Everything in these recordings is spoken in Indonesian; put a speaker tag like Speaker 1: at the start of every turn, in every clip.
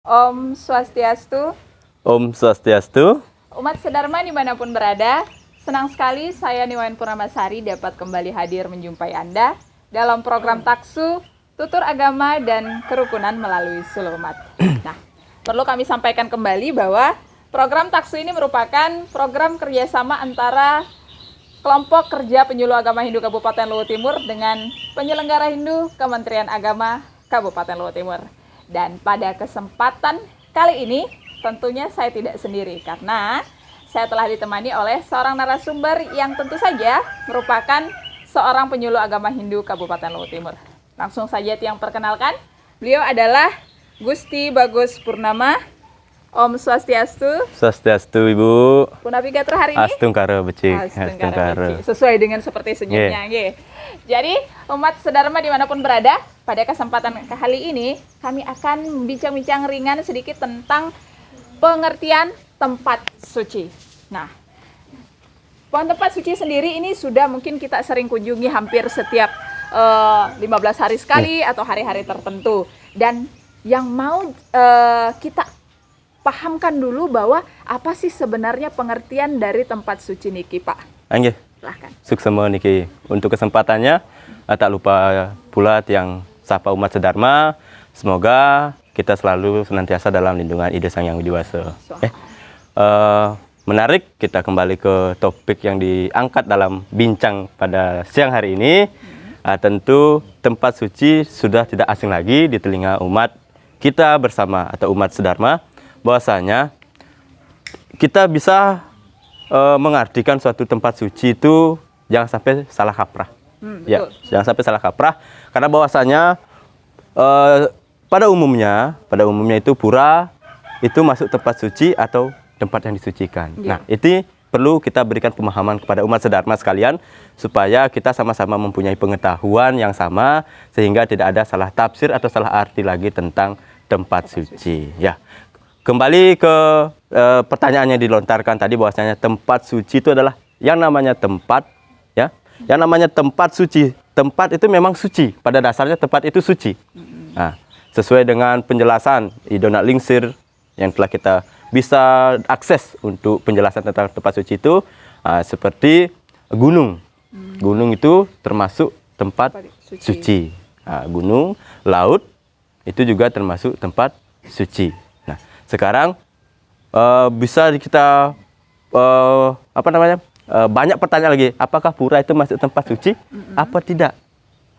Speaker 1: Om Swastiastu.
Speaker 2: Om Swastiastu.
Speaker 1: Umat sedharma dimanapun berada, senang sekali saya Niwayan Purnamasari dapat kembali hadir menjumpai Anda dalam program Taksu, Tutur Agama dan Kerukunan melalui Seluruh Umat. Nah, perlu kami sampaikan kembali bahwa program Taksu ini merupakan program kerjasama antara Kelompok Kerja Penyuluh Agama Hindu Kabupaten Luwu Timur dengan penyelenggara Hindu Kementerian Agama Kabupaten Luwu Timur. Dan pada kesempatan kali ini tentunya saya tidak sendiri karena saya telah ditemani oleh seorang narasumber yang tentu saja merupakan seorang penyuluh agama Hindu Kabupaten Luwu Timur. Langsung saja yang perkenalkan, beliau adalah Gusti Bagus Purnama. Om Swastiastu.
Speaker 2: Swastiastu Ibu.
Speaker 1: Punapi gatur hari ini?
Speaker 2: Astungkara becik.
Speaker 1: Astungkara. Sesuai dengan seperti senyumnya. Yeah. Jadi umat sedharma dimanapun berada, pada kesempatan kali ini kami akan bincang-bincang ringan sedikit tentang pengertian tempat suci. Nah, tempat suci sendiri ini sudah mungkin kita sering kunjungi hampir setiap 15 hari sekali atau hari-hari tertentu. Dan yang mau kita pahamkan dulu bahwa apa sih sebenarnya pengertian dari tempat suci niki, Pak?
Speaker 2: Anggih.
Speaker 1: Silahkan.
Speaker 2: Suksema niki. Untuk kesempatannya, tak lupa pula yang sapa umat sedharma, semoga kita selalu senantiasa dalam lindungan Ida Sang Yang Widi Wasa. Menarik, kita kembali ke topik yang diangkat dalam bincang pada siang hari ini. Tentu tempat suci sudah tidak asing lagi di telinga umat kita bersama atau umat sedharma. Bahwasanya kita bisa mengartikan suatu tempat suci itu jangan sampai salah kaprah. Ya, jangan sampai salah kaprah karena bahwasanya pada umumnya itu pura itu masuk tempat suci atau tempat yang disucikan. Nah, itu perlu kita berikan pemahaman kepada umat sedharma sekalian supaya kita sama-sama mempunyai pengetahuan yang sama sehingga tidak ada salah tafsir atau salah arti lagi tentang tempat suci. Ya. Kembali ke pertanyaan yang dilontarkan tadi bahwasanya tempat suci itu adalah yang namanya tempat, ya. Yang namanya tempat suci. Tempat itu memang suci. Pada dasarnya tempat itu suci. Nah, sesuai dengan penjelasan Idona Lingsir yang telah kita bisa akses untuk penjelasan tentang tempat suci itu seperti gunung. Gunung itu termasuk tempat suci. Nah, gunung, laut itu juga termasuk tempat suci. Sekarang bisa kita banyak pertanyaan lagi, apakah pura itu masuk tempat suci? Apa tidak?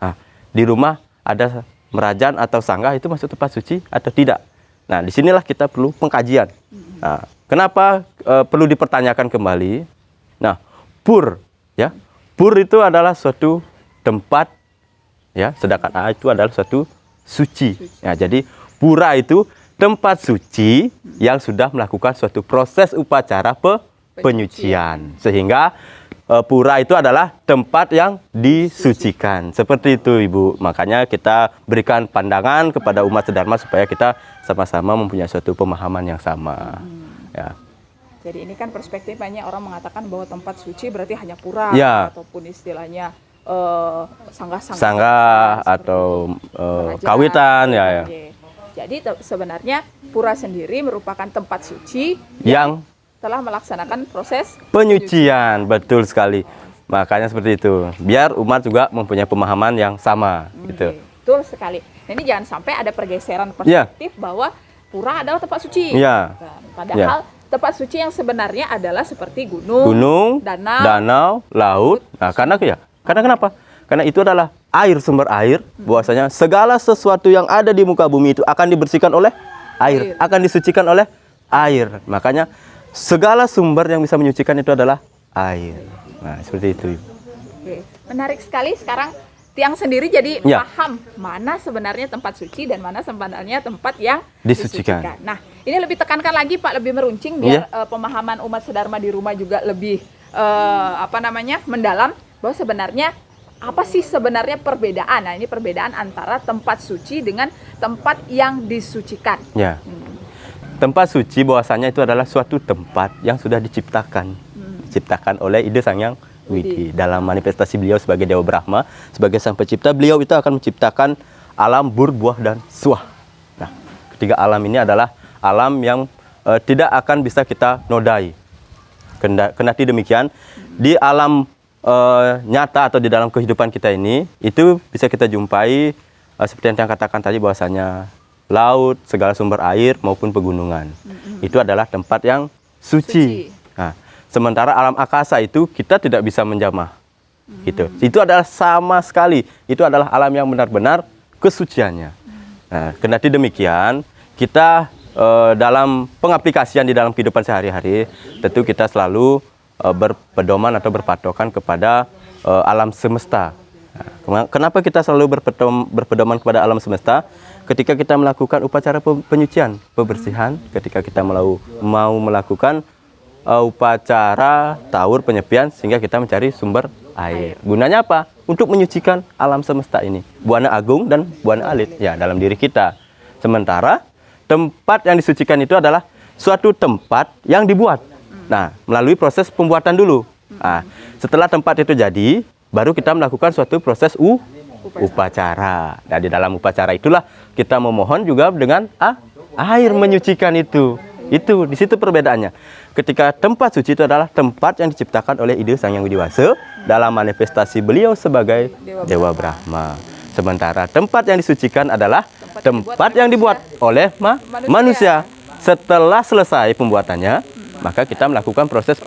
Speaker 2: Nah, di rumah ada merajan atau sanggah itu masuk tempat suci atau tidak? Nah, disinilah kita perlu pengkajian. Nah, kenapa perlu dipertanyakan kembali? Nah, pur, ya, pur itu adalah suatu tempat, ya, sedangkan A itu adalah suatu suci. Ya, jadi pura itu tempat suci yang sudah melakukan suatu proses upacara penyucian. Sehingga pura itu adalah tempat yang disucikan. Seperti itu, Ibu. Makanya kita berikan pandangan kepada umat sedharma supaya kita sama-sama mempunyai suatu pemahaman yang sama. Ya.
Speaker 1: Jadi ini kan perspektif banyak orang mengatakan bahwa tempat suci berarti hanya pura ataupun istilahnya sanggah
Speaker 2: atau kawitan, ya.
Speaker 1: Jadi sebenarnya pura sendiri merupakan tempat suci
Speaker 2: yang
Speaker 1: telah melaksanakan proses
Speaker 2: penyucian. Betul sekali. Makanya seperti itu. Biar umat juga mempunyai pemahaman yang sama. Gitu.
Speaker 1: Betul sekali. Nah, ini jangan sampai ada pergeseran perspektif bahwa pura adalah tempat suci. Padahal tempat suci yang sebenarnya adalah seperti gunung, danau, laut. Nah, karena kenapa? Karena itu adalah air, sumber air, bahwasanya segala sesuatu yang ada di muka bumi itu akan dibersihkan oleh air, akan disucikan oleh air. Makanya segala sumber yang bisa menyucikan itu adalah air. Nah, seperti itu. Oke. Menarik sekali sekarang tiang sendiri jadi paham mana sebenarnya tempat suci dan mana sebenarnya tempat yang disucikan. Nah, ini lebih tekankan lagi Pak, lebih meruncing biar pemahaman umat sedharma di rumah juga lebih mendalam bahwa sebenarnya apa sih sebenarnya perbedaan? Nah, ini perbedaan antara tempat suci dengan tempat yang disucikan.
Speaker 2: Ya. Tempat suci bahwasanya itu adalah suatu tempat yang sudah diciptakan. Diciptakan oleh Ida Sang Yang Widi. Dalam manifestasi beliau sebagai Dewa Brahma, sebagai sang pencipta, beliau itu akan menciptakan alam bur, buah, dan suah. Nah, ketiga alam ini adalah alam yang tidak akan bisa kita nodai. Kendati demikian, di alam nyata atau di dalam kehidupan kita ini, itu bisa kita jumpai seperti yang katakan tadi bahwasanya laut, segala sumber air maupun pegunungan. Itu adalah tempat yang suci. Nah, sementara alam akasa itu kita tidak bisa menjamah. Gitu. Itu adalah sama sekali, itu adalah alam yang benar-benar kesuciannya. Nah, kendati demikian, kita dalam pengaplikasian di dalam kehidupan sehari-hari, tentu kita selalu berpedoman atau berpatokan kepada alam semesta. Nah, kenapa kita selalu berpedoman kepada alam semesta? Ketika kita melakukan upacara penyucian, pembersihan, ketika kita mau melakukan upacara taur penyepian, sehingga kita mencari sumber air. Gunanya apa? Untuk menyucikan alam semesta ini, buana agung dan buana alit ya dalam diri kita. Sementara tempat yang disucikan itu adalah suatu tempat yang dibuat. Nah, melalui proses pembuatan dulu. Nah, setelah tempat itu jadi, baru kita melakukan suatu proses upacara. Dan di dalam upacara itulah kita memohon juga dengan air menyucikan itu. Itu di situ perbedaannya. Ketika tempat suci itu adalah tempat yang diciptakan oleh ide Sang Hyang Widiwasa dalam manifestasi beliau sebagai Dewa Brahma. Sementara tempat yang disucikan adalah tempat yang dibuat oleh manusia. Setelah selesai pembuatannya, maka kita melakukan proses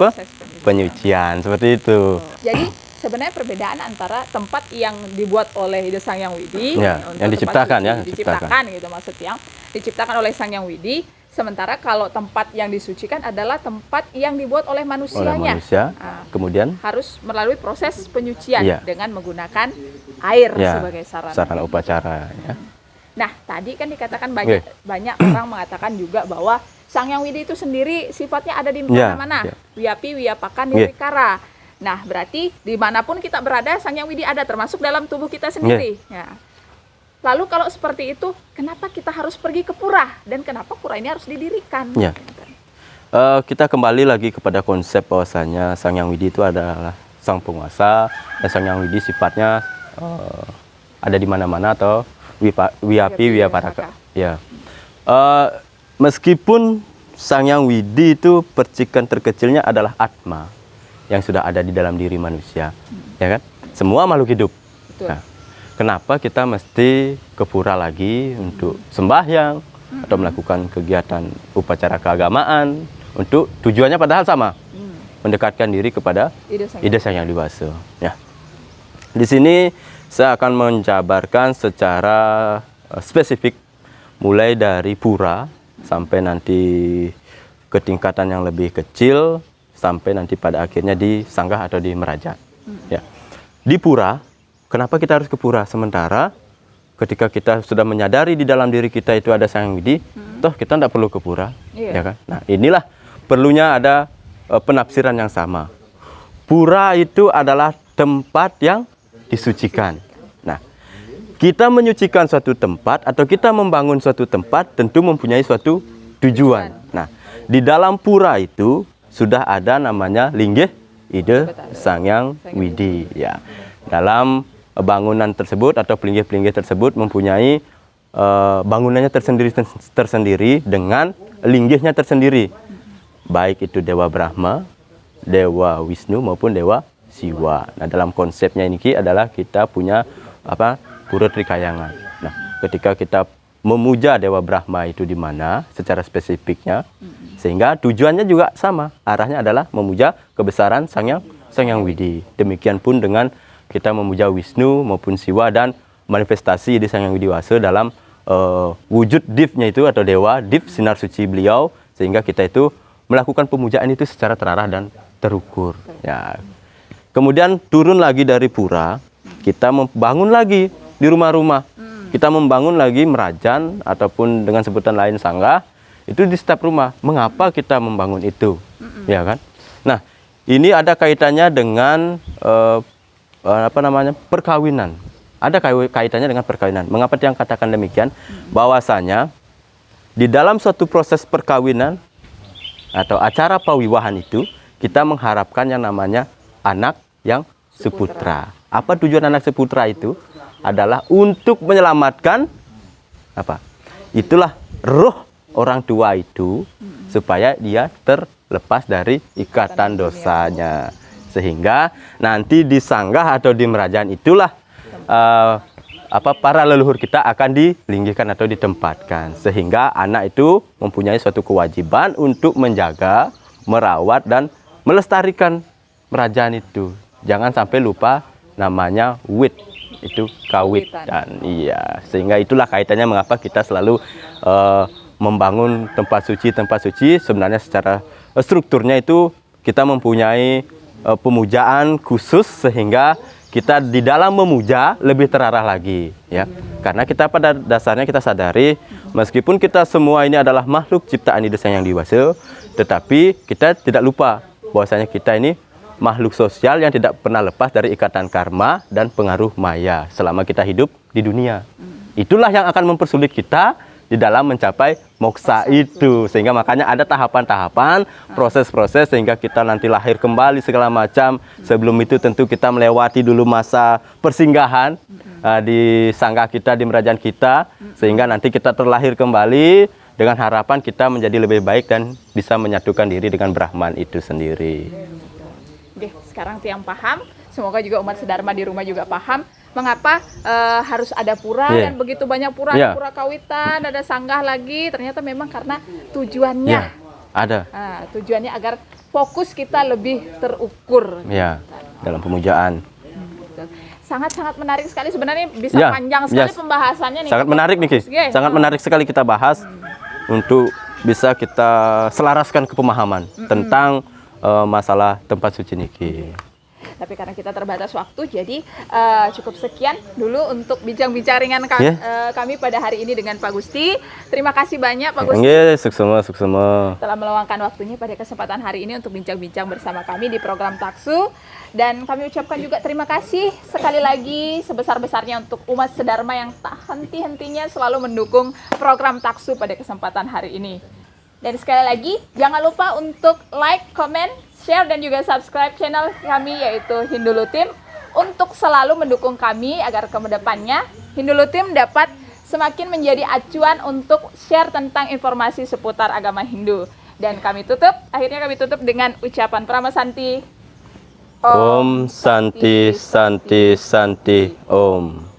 Speaker 2: penyucian seperti itu.
Speaker 1: Jadi sebenarnya perbedaan antara tempat yang dibuat oleh ide Sang Hyang Widi,
Speaker 2: yang diciptakan
Speaker 1: diciptakan gitu maksudnya, diciptakan oleh Sang Hyang Widi. Sementara kalau tempat yang disucikan adalah tempat yang dibuat oleh manusianya. Nah,
Speaker 2: kemudian
Speaker 1: harus melalui proses penyucian dengan menggunakan air sebagai sarana
Speaker 2: upacara. Ya.
Speaker 1: Nah, tadi kan dikatakan banyak orang mengatakan juga bahwa Sang Hyang Widi itu sendiri sifatnya ada di mana-mana. Wiyapi, Wiyapaka, Nirwikara. Nah, berarti dimanapun kita berada, Sang Hyang Widi ada, termasuk dalam tubuh kita sendiri. Ya. Lalu kalau seperti itu, kenapa kita harus pergi ke pura? Dan kenapa pura ini harus didirikan?
Speaker 2: Ya. Kita kembali lagi kepada konsep bahwasanya Sang Hyang Widi itu adalah sang penguasa, dan Sang Hyang Widi sifatnya ada di mana-mana atau Wiyapi, Wiyaparaka. Ya. Meskipun Sang Hyang Widi itu percikan terkecilnya adalah Atma yang sudah ada di dalam diri manusia, ya kan? Semua makhluk hidup. Nah, kenapa kita mesti ke pura lagi untuk sembahyang atau melakukan kegiatan upacara keagamaan untuk tujuannya padahal sama, mendekatkan diri kepada ide Sang Hyang Widiwasa. Ya. Di sini saya akan menjabarkan secara spesifik mulai dari pura sampai nanti ke tingkatan yang lebih kecil sampai nanti pada akhirnya di sanggah atau di merajat. Ya. Di pura, kenapa kita harus ke pura? Sementara ketika kita sudah menyadari di dalam diri kita itu ada Sang Hyang Widi, toh kita tidak perlu ke pura, ya kan? Nah, inilah perlunya ada penafsiran yang sama. Pura itu adalah tempat yang disucikan. Nah, kita menyucikan suatu tempat atau kita membangun suatu tempat tentu mempunyai suatu tujuan. Nah, di dalam pura itu sudah ada namanya linggih ide Sang Hyang Widi. Ya, dalam bangunan tersebut atau pelinggih-pelinggih tersebut mempunyai bangunannya tersendiri dengan linggihnya tersendiri. Baik itu Dewa Brahma, Dewa Wisnu maupun Dewa Siwa. Nah, dalam konsepnya ini adalah kita punya pura Trikayangan. Nah, ketika kita memuja Dewa Brahma itu di mana secara spesifiknya, sehingga tujuannya juga sama. Arahnya adalah memuja kebesaran Sang Hyang Widi. Demikian pun dengan kita memuja Wisnu maupun Siwa dan manifestasi di Sang Hyang Widiwasa dalam wujud divnya itu atau dewa, div sinar suci beliau, sehingga kita itu melakukan pemujaan itu secara terarah dan terukur. Ya. Kemudian turun lagi dari pura, kita membangun lagi di rumah-rumah. Kita membangun lagi merajan ataupun dengan sebutan lain sanggah, itu di setiap rumah. Mengapa kita membangun itu? Ya kan? Nah, ini ada kaitannya dengan perkawinan. Ada kaitannya dengan perkawinan. Mengapa yang katakan demikian? Bahwasanya di dalam suatu proses perkawinan atau acara pawiwahan itu kita mengharapkan yang namanya anak yang seputra. Apa tujuan anak seputra itu? Adalah untuk menyelamatkan apa? Itulah roh orang tua itu supaya dia terlepas dari ikatan dosanya. Sehingga nanti di sanggah atau di merajaan itulah para leluhur kita akan dilinggikan atau ditempatkan. Sehingga anak itu mempunyai suatu kewajiban untuk menjaga, merawat, dan melestarikan merajaan itu. Jangan sampai lupa namanya wit, itu kawit. Dan iya, sehingga itulah kaitannya mengapa kita selalu membangun tempat suci. Sebenarnya secara strukturnya itu kita mempunyai pemujaan khusus, sehingga kita di dalam memuja lebih terarah lagi, ya. Karena kita pada dasarnya kita sadari, meskipun kita semua ini adalah makhluk ciptaan Ida Sang Hyang Widi, tetapi kita tidak lupa bahwasanya kita ini makhluk sosial yang tidak pernah lepas dari ikatan karma dan pengaruh maya selama kita hidup di dunia. Itulah yang akan mempersulit kita di dalam mencapai moksa itu. Sehingga makanya ada tahapan-tahapan, proses-proses, sehingga kita nanti lahir kembali segala macam. Sebelum itu tentu kita melewati dulu masa persinggahan di sanggah kita, di merajaan kita, sehingga nanti kita terlahir kembali dengan harapan kita menjadi lebih baik dan bisa menyatukan diri dengan Brahman itu sendiri.
Speaker 1: Oke, sekarang tiang paham. Semoga juga umat sedharma di rumah juga paham mengapa harus ada pura dan begitu banyak pura, pura kawitan, ada sanggah lagi. Ternyata memang karena tujuannya.
Speaker 2: Ada.
Speaker 1: Tujuannya agar fokus kita lebih terukur.
Speaker 2: Dalam pemujaan.
Speaker 1: Sangat-sangat menarik sekali, sebenarnya bisa panjang sekali pembahasannya nih.
Speaker 2: Sangat menarik nih, sangat menarik sekali kita bahas untuk bisa kita selaraskan ke pemahaman tentang masalah tempat suci niki.
Speaker 1: Tapi karena kita terbatas waktu, jadi cukup sekian dulu untuk bincang-bincang ringan kami pada hari ini dengan Pak Gusti. Terima kasih banyak Pak Gusti.
Speaker 2: Suksema.
Speaker 1: Telah meluangkan waktunya pada kesempatan hari ini untuk bincang-bincang bersama kami di program Taksu. Dan kami ucapkan juga terima kasih sekali lagi sebesar-besarnya untuk umat sedharma yang tak henti-hentinya selalu mendukung program Taksu pada kesempatan hari ini. Dan sekali lagi, jangan lupa untuk like, comment, share, dan juga subscribe channel kami yaitu Hindulutim untuk selalu mendukung kami agar ke depannya Hindulutim dapat semakin menjadi acuan untuk share tentang informasi seputar agama Hindu. Dan akhirnya kami tutup dengan ucapan Pramasanti.
Speaker 2: Om Santi Santi Santi Om.